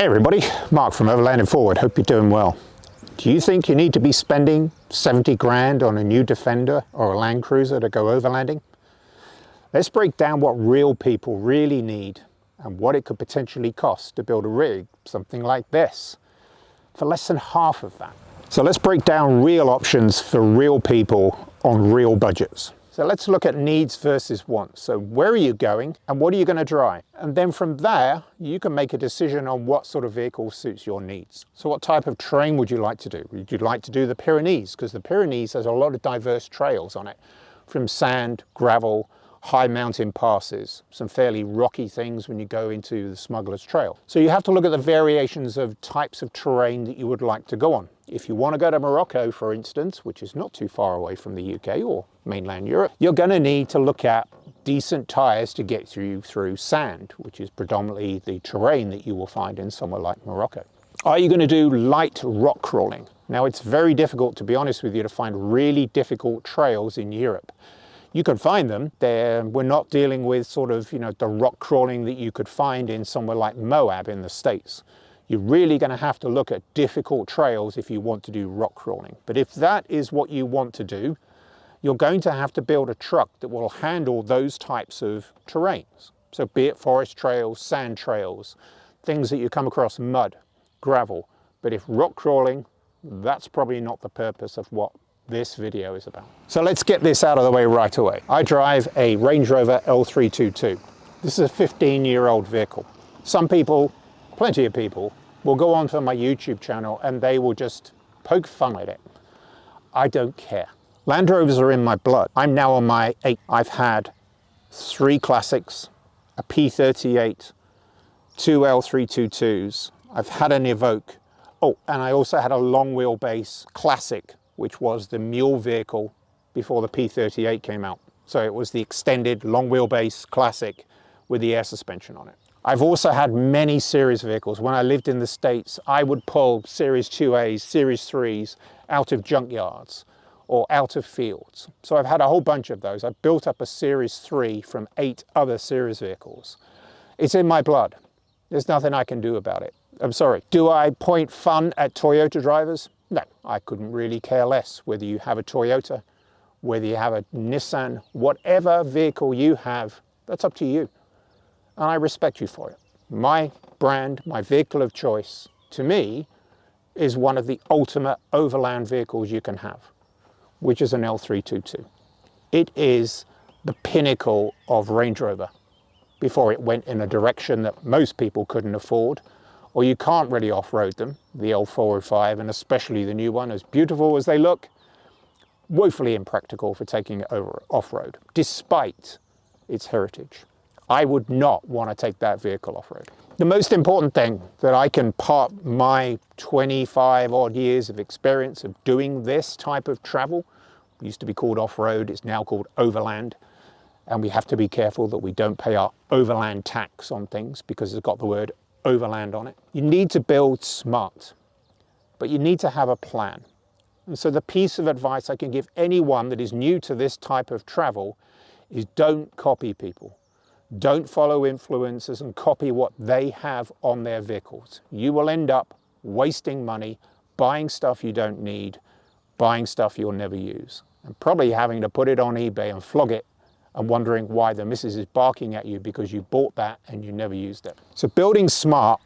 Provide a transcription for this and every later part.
Hey everybody, Mark from Overlanding Forward. Hope you're doing well. Do you think you need to be spending 70 grand on a new Defender or a Land Cruiser to go overlanding? Let's break down what real people really need and what it could potentially cost to build a rig, something like this, for less than half of that. So let's break down real options for real people on real budgets. So let's look at needs versus wants. So where are you going and what are you going to drive? And then from there, you can make a decision on what sort of vehicle suits your needs. So what type of terrain would you like to do? Would you like to do the Pyrenees? Because the Pyrenees has a lot of diverse trails on it, from sand, gravel, high mountain passes, some fairly rocky things when you go into the Smuggler's Trail. So you have to look at the variations of types of terrain that you would like to go on. If you want to go to Morocco, for instance, which is not too far away from the UK or mainland Europe, you're going to need to look at decent tyres to get you through sand, which is predominantly the terrain that you will find in somewhere like Morocco. Are you going to do light rock crawling? Now, it's very difficult, to be honest with you, to find really difficult trails in Europe. You can find them there. We're not dealing with sort of, the rock crawling that you could find in somewhere like Moab in the States. You're really going to have to look at difficult trails if you want to do rock crawling. But if that is what you want to do, you're going to have to build a truck that will handle those types of terrains. So be it forest trails, sand trails, things that you come across, mud, gravel. But if rock crawling, that's probably not the purpose of what this video is about. So let's get this out of the way right away. I drive a Range Rover L322. This is a 15-year-old vehicle. Some people, plenty of people, will go onto my YouTube channel and they will just poke fun at it. I don't care. Land Rovers are in my blood. I'm now on my 8th. I've had 3 classics, a P38, 2 L322s. I've had an Evoque. Oh, and I also had a long wheelbase classic, which was the mule vehicle before the P38 came out. So it was the extended long wheelbase classic with the air suspension on it. I've also had many series vehicles. When I lived in the States, I would pull Series 2As, Series 3s out of junkyards or out of fields. So I've had a whole bunch of those. I've built up a Series 3 from 8 other series vehicles. It's in my blood. There's nothing I can do about it. I'm sorry. Do I point fun at Toyota drivers? No, I couldn't really care less whether you have a Toyota, whether you have a Nissan, whatever vehicle you have, that's up to you. And I respect you for it. My brand, my vehicle of choice, to me, is one of the ultimate overland vehicles you can have, which is an L322. It is the pinnacle of Range Rover before it went in a direction that most people couldn't afford, or you can't really off-road them, the L405 and especially the new one, as beautiful as they look, woefully impractical for taking it over off-road, despite its heritage. I would not want to take that vehicle off-road. The most important thing that I can part my 25 odd years of experience of doing this type of travel, it used to be called off-road, it's now called overland, and we have to be careful that we don't pay our overland tax on things because it's got the word overland on it. You need to build smart, but you need to have a plan. And so the piece of advice I can give anyone that is new to this type of travel is don't copy people. Don't follow influencers and copy what they have on their vehicles. You will end up wasting money, buying stuff you don't need, buying stuff you'll never use, and probably having to put it on eBay and flog it and wondering why the missus is barking at you because you bought that and you never used it. So building smart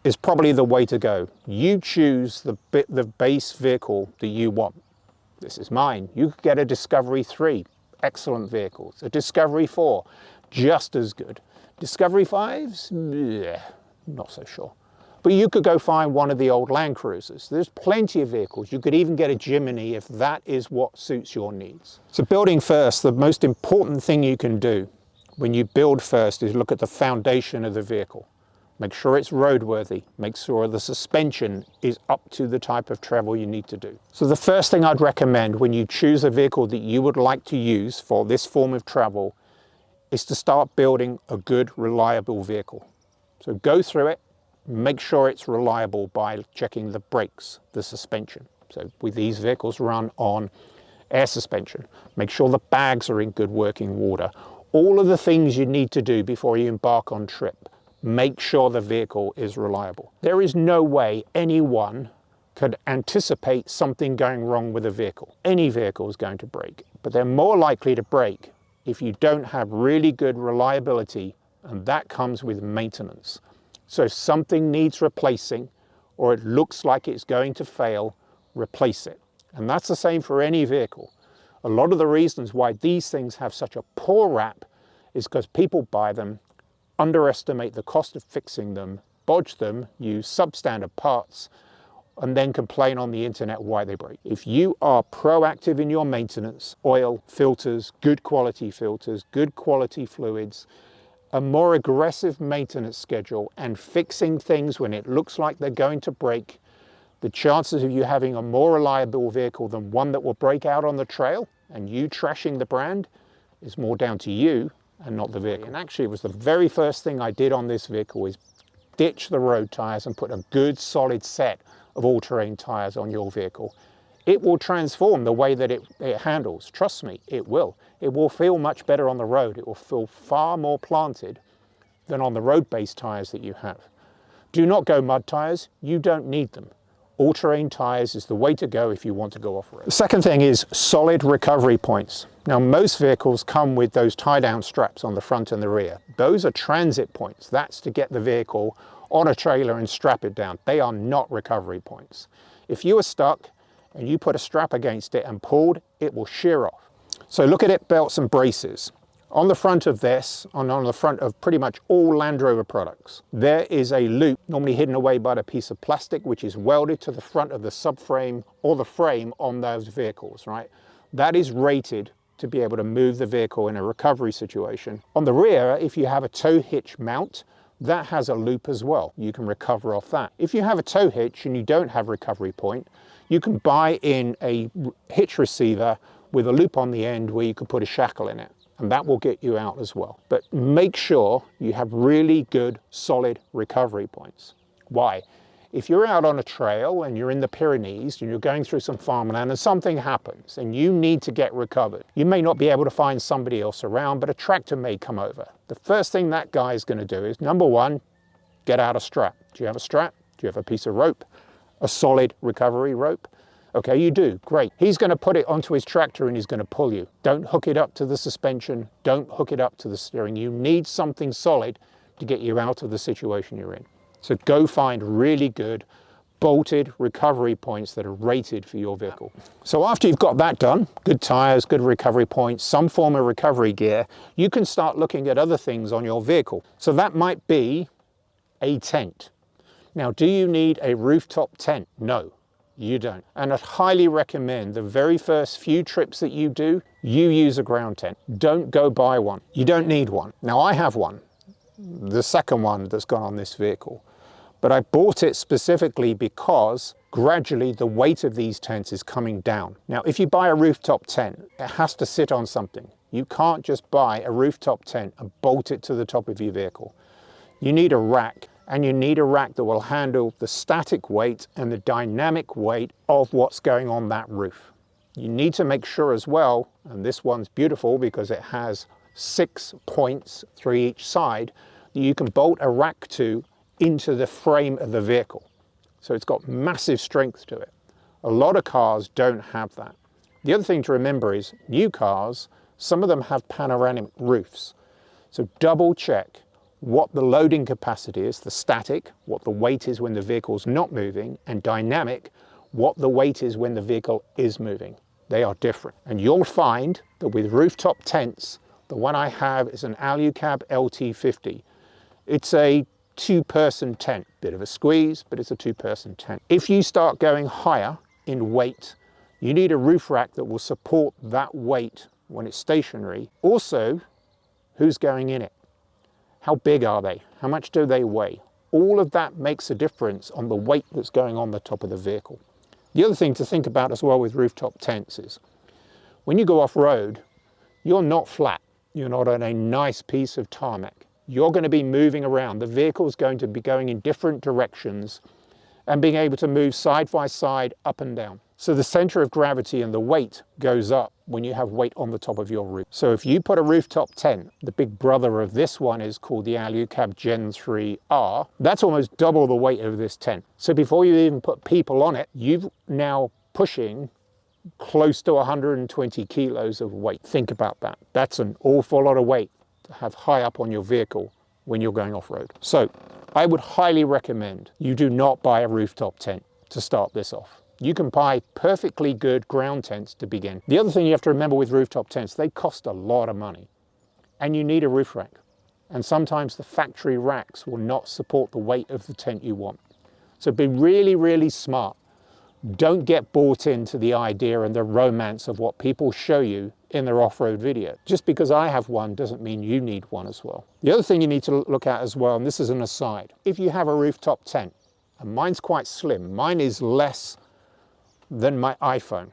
is probably the way to go. You choose the base vehicle that you want. This is mine. You could get a Discovery 3, excellent vehicles. A Discovery 4, just as good. Discovery 5s, yeah, not so sure. But you could go find one of the old Land Cruisers. There's plenty of vehicles. You could even get a Jimny if that is what suits your needs. So building first, the most important thing you can do when you build first is look at the foundation of the vehicle. Make sure it's roadworthy. Make sure the suspension is up to the type of travel you need to do. So the first thing I'd recommend when you choose a vehicle that you would like to use for this form of travel is to start building a good, reliable vehicle. So go through it. Make sure it's reliable by checking the brakes, the suspension. So with these vehicles run on air suspension. Make sure the bags are in good working order. All of the things you need to do before you embark on trip. make sure the vehicle is reliable. There is no way anyone could anticipate something going wrong with a vehicle. Any vehicle is going to break, but they're more likely to break if you don't have really good reliability, and that comes with maintenance. So if something needs replacing, or it looks like it's going to fail, replace it. And that's the same for any vehicle. A lot of the reasons why these things have such a poor rap is because people buy them, underestimate the cost of fixing them, bodge them, use substandard parts, and then complain on the internet why they break. If you are proactive in your maintenance, oil, filters, good quality fluids, a more aggressive maintenance schedule, and fixing things when it looks like they're going to break, the chances of you having a more reliable vehicle than one that will break out on the trail and you trashing the brand is more down to you and not the vehicle. And actually, it was the very first thing I did on this vehicle is ditch the road tires and put a good solid set of all-terrain tires on your vehicle. It will transform the way that it handles. Trust me, it will. It will feel much better on the road. It will feel far more planted than on the road-based tires that you have. Do not go mud tires. You don't need them. All-terrain tires is the way to go if you want to go off-road. The second thing is solid recovery points. Now, most vehicles come with those tie-down straps on the front and the rear. Those are transit points. That's to get the vehicle on a trailer and strap it down. They are not recovery points. If you are stuck and you put a strap against it and pulled, it will shear off. So look at it, belts and braces. On the front of this, on the front of pretty much all Land Rover products, there is a loop normally hidden away by a piece of plastic which is welded to the front of the subframe or the frame on those vehicles, right? That is rated to be able to move the vehicle in a recovery situation. On the rear, if you have a tow hitch mount, that has a loop as well. You can recover off that. If you have a tow hitch and you don't have recovery point, you can buy in a hitch receiver with a loop on the end where you can put a shackle in it, and that will get you out as well. But make sure you have really good, solid recovery points. Why? If you're out on a trail and you're in the Pyrenees and you're going through some farmland and something happens and you need to get recovered, you may not be able to find somebody else around, but a tractor may come over. The first thing that guy is going to do is, number one, get out a strap. Do you have a strap? Do you have a piece of rope? A solid recovery rope? Okay, you do, great. He's going to put it onto his tractor and he's going to pull you. Don't hook it up to the suspension. Don't hook it up to the steering. You need something solid to get you out of the situation you're in. So go find really good bolted recovery points that are rated for your vehicle. So after you've got that done, good tires, good recovery points, some form of recovery gear, you can start looking at other things on your vehicle. So that might be a tent. Now, do you need a rooftop tent? No, you don't. And I'd highly recommend the very first few trips that you do, you use a ground tent. Don't go buy one. You don't need one. Now, I have one, the second one that's gone on this vehicle. But I bought it specifically because gradually the weight of these tents is coming down. Now, if you buy a rooftop tent, it has to sit on something. You can't just buy a rooftop tent and bolt it to the top of your vehicle. You need a rack, and you need a rack that will handle the static weight and the dynamic weight of what's going on that roof. You need to make sure as well, and this one's beautiful because it has 6 points, 3 each side, that you can bolt a rack to into the frame of the vehicle. So it's got massive strength to it. A lot of cars don't have that. The other thing to remember is new cars, some of them have panoramic roofs. So double check what the loading capacity is, the static, what the weight is when the vehicle's not moving, and dynamic, what the weight is when the vehicle is moving. They are different. And you'll find that with rooftop tents, the one I have is an Alucab LT50. It's a 2-person tent. Bit of a squeeze, but it's a 2-person tent. If you start going higher in weight, you need a roof rack that will support that weight when it's stationary. Also, who's going in it? How big are they? How much do they weigh? All of that makes a difference on the weight that's going on the top of the vehicle. The other thing to think about as well with rooftop tents is when you go off-road, you're not flat. You're not on a nice piece of tarmac. You're going to be moving around. The vehicle's going to be going in different directions and being able to move side by side, up and down. So the center of gravity and the weight goes up when you have weight on the top of your roof. So if you put a rooftop tent, the big brother of this one is called the Alucab Gen 3R, that's almost double the weight of this tent. So before you even put people on it, you've now pushing close to 120 kilos of weight. Think about that. That's an awful lot of weight to have high up on your vehicle when you're going off-road. So I would highly recommend you do not buy a rooftop tent to start this off. You can buy perfectly good ground tents to begin. The other thing you have to remember with rooftop tents, they cost a lot of money and you need a roof rack. And sometimes the factory racks will not support the weight of the tent you want. So be really, really smart. Don't get bought into the idea and the romance of what people show you in their off-road video. Just because I have one doesn't mean you need one as well. The other thing you need to look at as well, and this is an aside, if you have a rooftop tent, and mine's quite slim, mine is less than my iPhone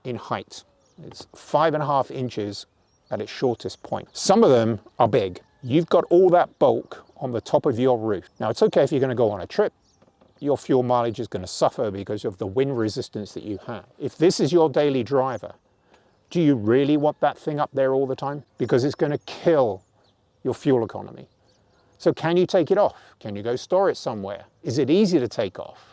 in height. It's 5.5 inches at its shortest point. Some of them are big. You've got all that bulk on the top of your roof. Now it's okay if you're going to go on a trip. Your fuel mileage is going to suffer because of the wind resistance that you have. If this is your daily driver, do you really want that thing up there all the time? Because it's going to kill your fuel economy. So can you take it off? Can you go store it somewhere? Is it easy to take off?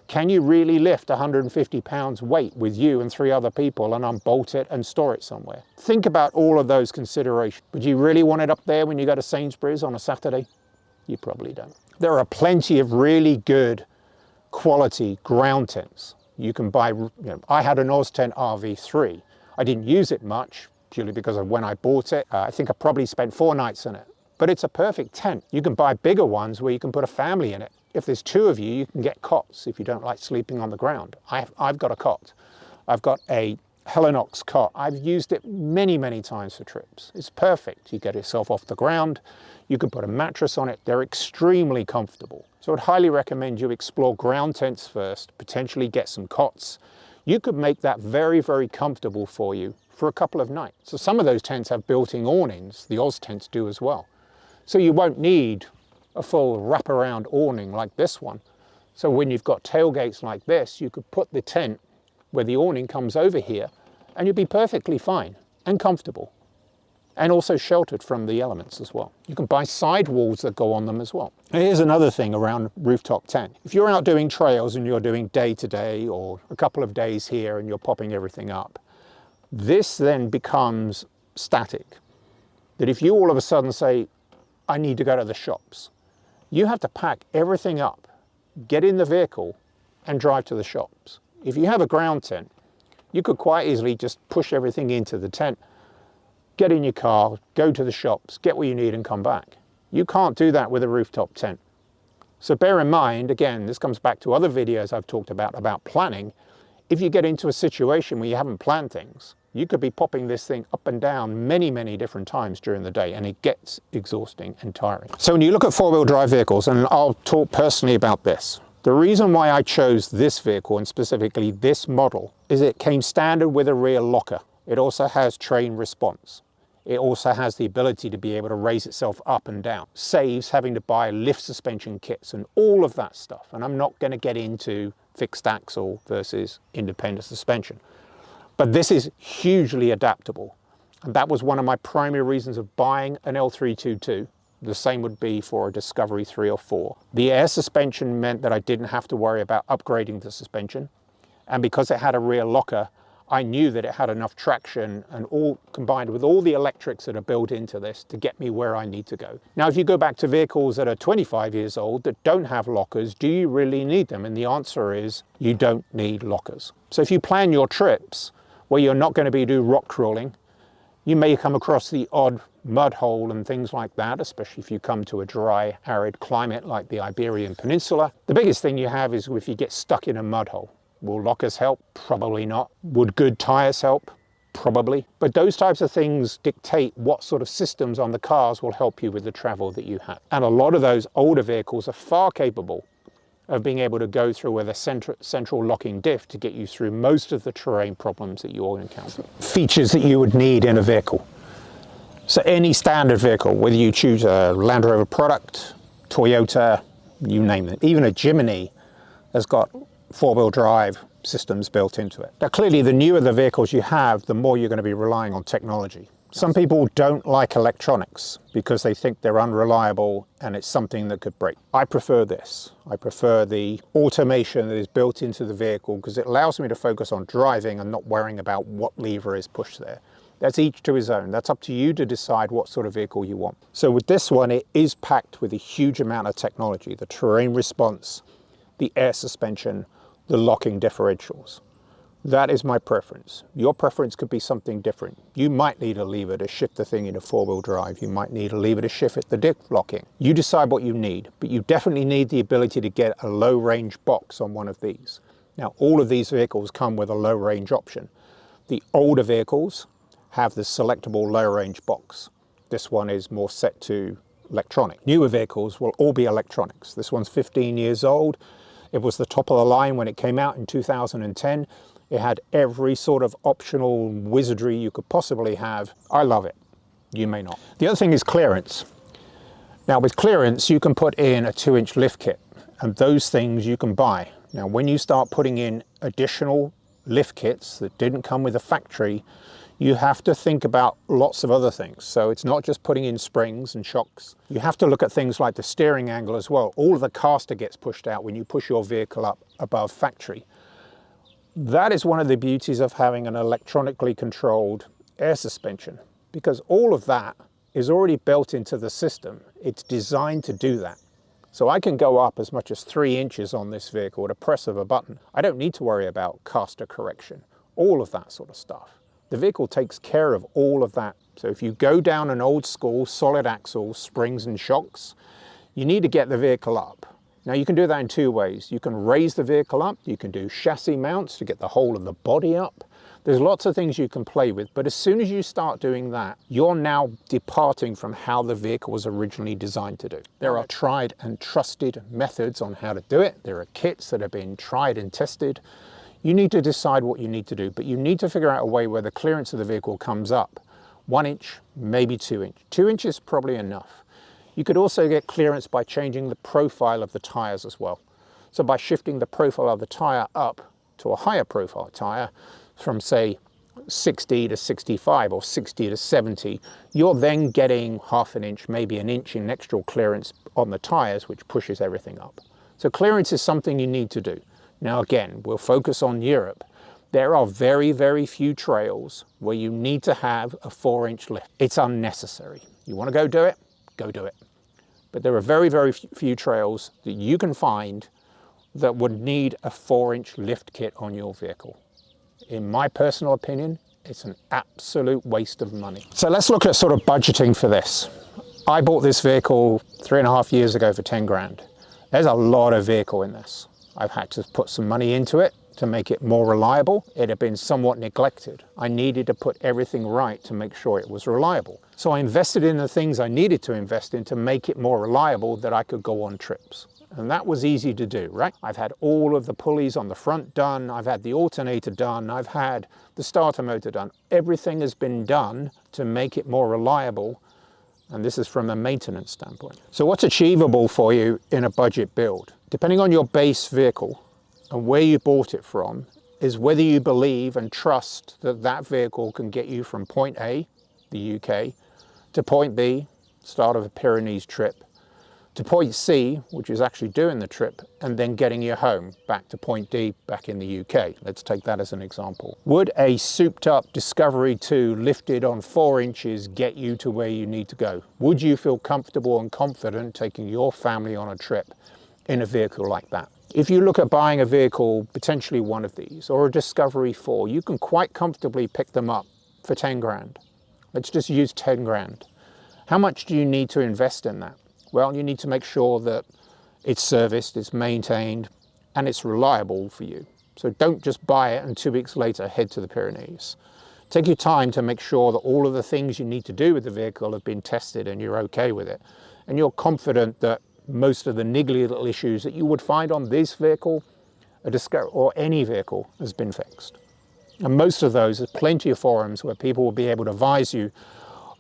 Can you really lift 150 pounds weight with you and 3 other people and unbolt it and store it somewhere? Think about all of those considerations. Would you really want it up there when you go to Sainsbury's on a Saturday? You probably don't. There are plenty of really good quality ground tents. You can buy, I had an Oztent RV3. I didn't use it much purely because of when I bought it. I think I probably spent 4 nights in it. But it's a perfect tent. You can buy bigger ones where you can put a family in it. If there's 2 of you, you can get cots if you don't like sleeping on the ground. I've got a cot. I've got a Helinox cot. I've used it many, many times for trips. It's perfect. You get yourself off the ground. You can put a mattress on it. They're extremely comfortable. So I'd highly recommend you explore ground tents first, potentially get some cots. You could make that very, very comfortable for you for a couple of nights. So some of those tents have built-in awnings. The Oz tents do as well. So you won't need a full wraparound awning like this one. So when you've got tailgates like this, you could put the tent where the awning comes over here and you'd be perfectly fine and comfortable and also sheltered from the elements as well. You can buy sidewalls that go on them as well. And here's another thing around rooftop tent. If you're out doing trails and you're doing day to day or a couple of days here and you're popping everything up, this then becomes static. That if you all of a sudden say, I need to go to the shops, you have to pack everything up, get in the vehicle and drive to the shops. If you have a ground tent, you could quite easily just push everything into the tent, get in your car, go to the shops, get what you need and come back. You can't do that with a rooftop tent. So bear in mind, again, this comes back to other videos I've talked about planning. If you get into a situation where you haven't planned things, you could be popping this thing up and down many, many different times during the day and it gets exhausting and tiring. So when you look at 4-wheel drive vehicles, and I'll talk personally about this, the reason why I chose this vehicle and specifically this model is it came standard with a rear locker. It also has train response. It also has the ability to be able to raise itself up and down. Saves having to buy lift suspension kits and all of that stuff. And I'm not going to get into fixed axle versus independent suspension. But this is hugely adaptable. And that was one of my primary reasons of buying an L322. The same would be for a Discovery 3 or 4. The air suspension meant that I didn't have to worry about upgrading the suspension. And because it had a rear locker, I knew that it had enough traction and all combined with all the electrics that are built into this to get me where I need to go. Now, if you go back to vehicles that are 25 years old that don't have lockers, do you really need them? And the answer is you don't need lockers. So if you plan your trips where you're not going to be doing rock crawling, you may come across the odd mud hole and things like that, especially if you come to a dry, arid climate like the Iberian Peninsula. The biggest thing you have is if you get stuck in a mud hole. Will lockers help? Probably not. Would good tires help? Probably. But those types of things dictate what sort of systems on the cars will help you with the travel that you have. And a lot of those older vehicles are far capable of being able to go through with a central locking diff to get you through most of the terrain problems that you will encounter. Features that you would need in a vehicle. So any standard vehicle, whether you choose a Land Rover product, Toyota, you name it, even a Jimny has got 4-wheel drive, systems built into it. Now clearly the newer the vehicles you have, the more you're going to be relying on technology. Some people don't like electronics because they think they're unreliable and it's something that could break. I prefer this. I prefer the automation that is built into the vehicle because it allows me to focus on driving and not worrying about what lever is pushed there. That's each to his own. That's up to you to decide what sort of vehicle you want. So with this one, it is packed with a huge amount of technology, the terrain response, the air suspension, the locking differentials. That is my preference. Your preference could be something different. You might need a lever to shift the thing into four-wheel drive. You might need a lever to shift it the diff locking. You decide what you need, but you definitely need the ability to get a low-range box on one of these. Now, all of these vehicles come with a low-range option. The older vehicles have the selectable low-range box. This one is more set to electronic. Newer vehicles will all be electronics. This one's 15 years old. It was the top of the line when it came out in 2010. It had every sort of optional wizardry you could possibly have. I love it. You may not. The other thing is clearance. Now with clearance, you can put in a 2-inch lift kit, and those things you can buy. Now when you start putting in additional lift kits that didn't come with a factory, you have to think about lots of other things. So it's not just putting in springs and shocks. You have to look at things like the steering angle as well. All of the caster gets pushed out when you push your vehicle up above factory. That is one of the beauties of having an electronically controlled air suspension, because all of that is already built into the system. It's designed to do that. So I can go up as much as 3 inches on this vehicle at a press of a button. I don't need to worry about caster correction, all of that sort of stuff. The vehicle takes care of all of that. So if you go down an old school solid axle, springs and shocks, you need to get the vehicle up. Now you can do that in two ways. You can raise the vehicle up, you can do chassis mounts to get the whole of the body up. There's lots of things you can play with, but as soon as you start doing that, you're now departing from how the vehicle was originally designed to do. There are tried and trusted methods on how to do it. There are kits that have been tried and tested. You need to decide what you need to do, but you need to figure out a way where the clearance of the vehicle comes up. 1 inch, maybe 2 inch. 2 inches is probably enough. You could also get clearance by changing the profile of the tires as well. So by shifting the profile of the tire up to a higher profile tire from say 60 to 65 or 60 to 70, you're then getting half an inch, maybe an inch in extra clearance on the tires, which pushes everything up. So clearance is something you need to do. Now again, we'll focus on Europe. There are very, very few trails where you need to have a 4-inch lift. It's unnecessary. You want to go do it? Go do it. But there are very, very few trails that you can find that would need a 4-inch lift kit on your vehicle. In my personal opinion, it's an absolute waste of money. So let's look at sort of budgeting for this. I bought this vehicle 3.5 years ago for 10 grand. There's a lot of vehicle in this. I've had to put some money into it to make it more reliable. It had been somewhat neglected. I needed to put everything right to make sure it was reliable. So I invested in the things I needed to invest in to make it more reliable that I could go on trips. And that was easy to do, right? I've had all of the pulleys on the front done. I've had the alternator done. I've had the starter motor done. Everything has been done to make it more reliable. And this is from a maintenance standpoint. So what's achievable for you in a budget build? Depending on your base vehicle and where you bought it from, is whether you believe and trust that that vehicle can get you from point A, the UK, to point B, start of a Pyrenees trip, to point C, which is actually doing the trip, and then getting you home back to point D back in the UK. Let's take that as an example. Would a souped up Discovery 2 lifted on 4 inches get you to where you need to go? Would you feel comfortable and confident taking your family on a trip in a vehicle like that? If you look at buying a vehicle, potentially one of these, or a Discovery 4, you can quite comfortably pick them up for 10 grand. Let's just use 10 grand. How much do you need to invest in that? Well, you need to make sure that it's serviced, it's maintained, and it's reliable for you. So don't just buy it and 2 weeks later head to the Pyrenees. Take your time to make sure that all of the things you need to do with the vehicle have been tested and you're okay with it. And you're confident that most of the niggly little issues that you would find on this vehicle, a Discovery, or any vehicle, has been fixed. And most of those, there's plenty of forums where people will be able to advise you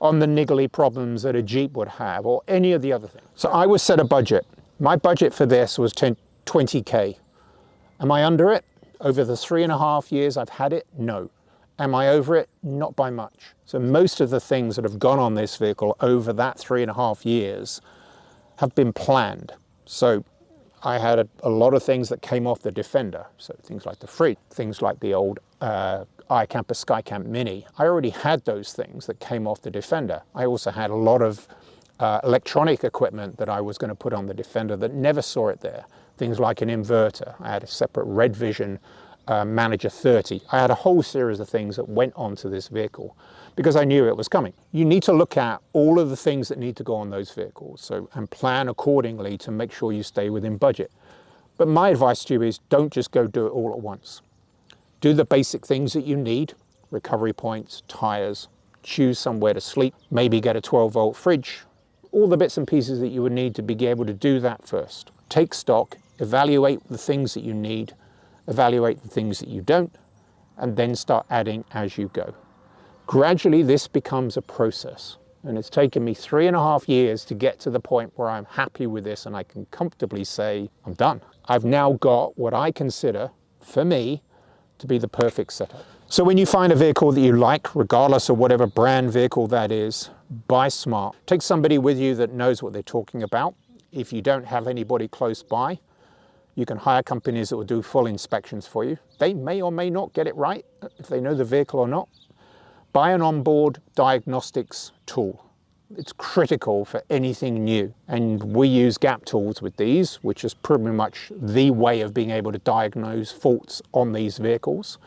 on the niggly problems that a Jeep would have, or any of the other things. So I was set a budget. My budget for this was 20K. Am I under it? Over the 3.5 years I've had it, no. Am I over it? Not by much. So most of the things that have gone on this vehicle over that 3.5 years have been planned. So I had a lot of things that came off the Defender. So things like the Freight, things like the old iCamper Skycamp Mini. I already had those things that came off the Defender. I also had a lot of electronic equipment that I was going to put on the Defender that never saw it there. Things like an inverter. I had a separate Red Vision Manager 30. I had a whole series of things that went onto this vehicle because I knew it was coming. You need to look at all of the things that need to go on those vehicles and plan accordingly to make sure you stay within budget. But my advice to you is don't just go do it all at once. Do the basic things that you need, recovery points, tires, choose somewhere to sleep, maybe get a 12-volt fridge, all the bits and pieces that you would need to be able to do that first. Take stock, evaluate the things that you need, evaluate the things that you don't, and then start adding as you go. Gradually, this becomes a process, and it's taken me 3.5 years to get to the point where I'm happy with this and I can comfortably say, I'm done. I've now got what I consider, for me, to be the perfect setup. So when you find a vehicle that you like, regardless of whatever brand vehicle that is, buy smart. Take somebody with you that knows what they're talking about. If you don't have anybody close by, you can hire companies that will do full inspections for you. They may or may not get it right, if they know the vehicle or not. Buy an onboard diagnostics tool. It's critical for anything new. And we use Gap tools with these, which is pretty much the way of being able to diagnose faults on these vehicles.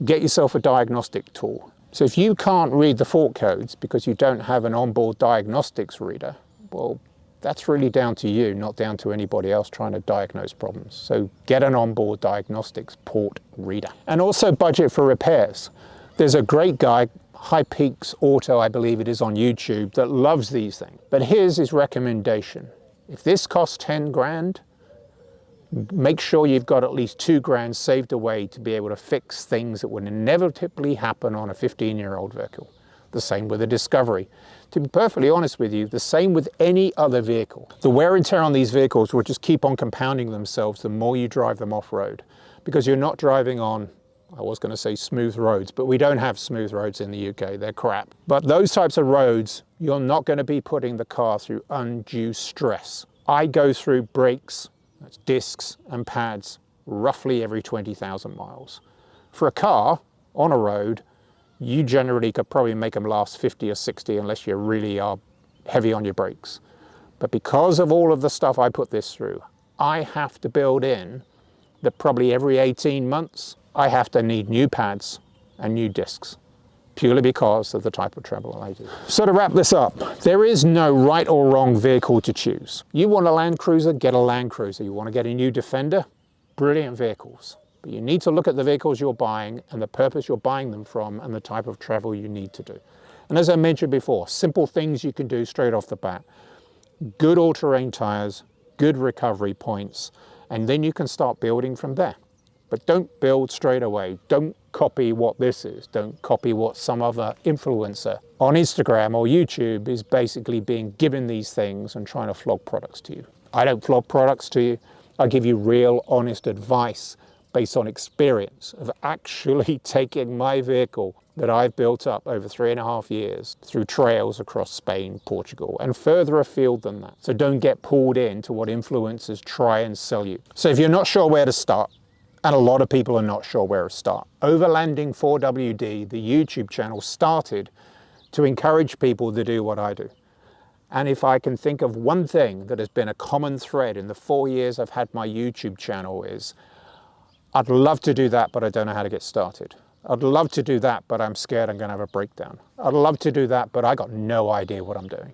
Get yourself a diagnostic tool. So if you can't read the fault codes because you don't have an onboard diagnostics reader, well, that's really down to you, not down to anybody else trying to diagnose problems. So get an onboard diagnostics port reader. And also budget for repairs. There's a great guy, High Peaks Auto, I believe it is on YouTube, that loves these things. But here's his recommendation. If this costs 10 grand, make sure you've got at least 2 grand saved away to be able to fix things that would inevitably happen on a 15-year-old vehicle. The same with a Discovery. To be perfectly honest with you, the same with any other vehicle. The wear and tear on these vehicles will just keep on compounding themselves the more you drive them off-road, because you're not driving on, I was going to say smooth roads, but we don't have smooth roads in the UK, they're crap. But those types of roads, you're not going to be putting the car through undue stress. I go through brakes, that's discs and pads, roughly every 20,000 miles. For a car on a road, you generally could probably make them last 50 or 60 unless you really are heavy on your brakes. But because of all of the stuff I put this through, I have to build in that probably every 18 months, I have to need new pads and new discs, purely because of the type of travel I do. So to wrap this up, there is no right or wrong vehicle to choose. You want a Land Cruiser, get a Land Cruiser. You want to get a new Defender, brilliant vehicles. But you need to look at the vehicles you're buying and the purpose you're buying them from and the type of travel you need to do. And as I mentioned before, simple things you can do straight off the bat. Good all-terrain tires, good recovery points, and then you can start building from there. But don't build straight away. Don't copy what this is. Don't copy what some other influencer on Instagram or YouTube is basically being given these things and trying to flog products to you. I don't flog products to you. I give you real, honest advice based on experience of actually taking my vehicle that I've built up over 3.5 years through trails across Spain, Portugal, and further afield than that. So don't get pulled into what influencers try and sell you. So if you're not sure where to start, and a lot of people are not sure where to start, Overlanding 4WD, the YouTube channel, started to encourage people to do what I do. And if I can think of one thing that has been a common thread in the 4 years I've had my YouTube channel is, I'd love to do that, but I don't know how to get started. I'd love to do that, but I'm scared I'm going to have a breakdown. I'd love to do that, but I got no idea what I'm doing.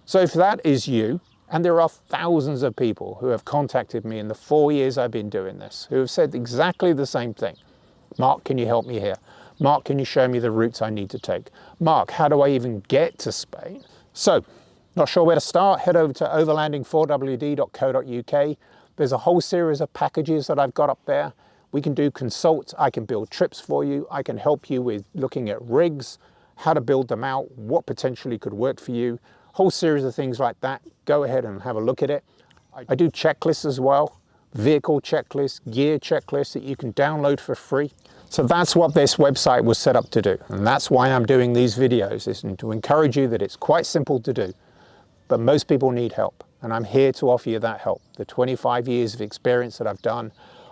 So if that is you, and there are thousands of people who have contacted me in the 4 years I've been doing this, who have said exactly the same thing. Mark, can you help me here? Mark, can you show me the routes I need to take? Mark, how do I even get to Spain? So, not sure where to start? Head over to overlanding4wd.co.uk. There's a whole series of packages that I've got up there. We can do consults, I can build trips for you, I can help you with looking at rigs, how to build them out, what potentially could work for you, whole series of things like that. Go ahead and have a look at it. I do checklists as well, vehicle checklists, gear checklists that you can download for free. So that's what this website was set up to do. And that's why I'm doing these videos, is to encourage you that it's quite simple to do, but most people need help. And I'm here to offer you that help. The 25 years of experience that I've done,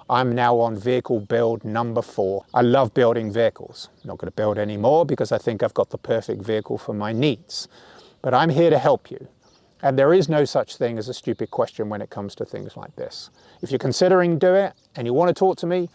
I'm now on vehicle build number 4. I love building vehicles. I'm not going to build any more because I think I've got the perfect vehicle for my needs. But I'm here to help you. And there is no such thing as a stupid question when it comes to things like this. If you're considering doing it and you want to talk to me,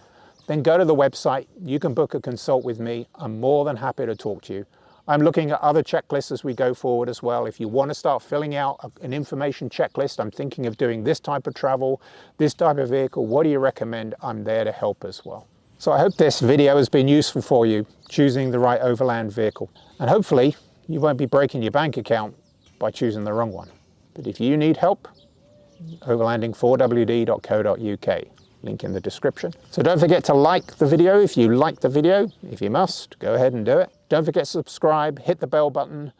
then go to the website. You can book a consult with me. I'm more than happy to talk to you. I'm looking at other checklists as we go forward as well. If you want to start filling out an information checklist, I'm thinking of doing this type of travel, this type of vehicle, what do you recommend? I'm there to help as well. So I hope this video has been useful for you, choosing the right overland vehicle. And hopefully you won't be breaking your bank account by choosing the wrong one. But if you need help, overlanding4wd.co.uk. Link in the description. So don't forget to like the video if you like the video. If you must, go ahead and do it. Don't forget to subscribe, hit the bell button.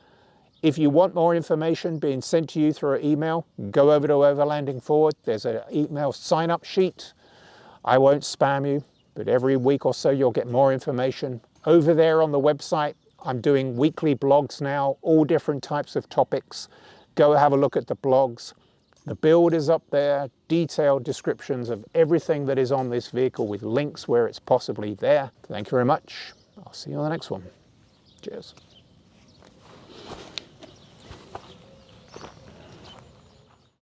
If you want more information being sent to you through an email, go over to Overlanding Forward. There's an email sign-up sheet. I won't spam you, but every week or so you'll get more information. Over there on the website, I'm doing weekly blogs now, all different types of topics. Go have a look at the blogs. The build is up there, detailed descriptions of everything that is on this vehicle with links where it's possibly there. Thank you very much. I'll see you on the next one. Cheers.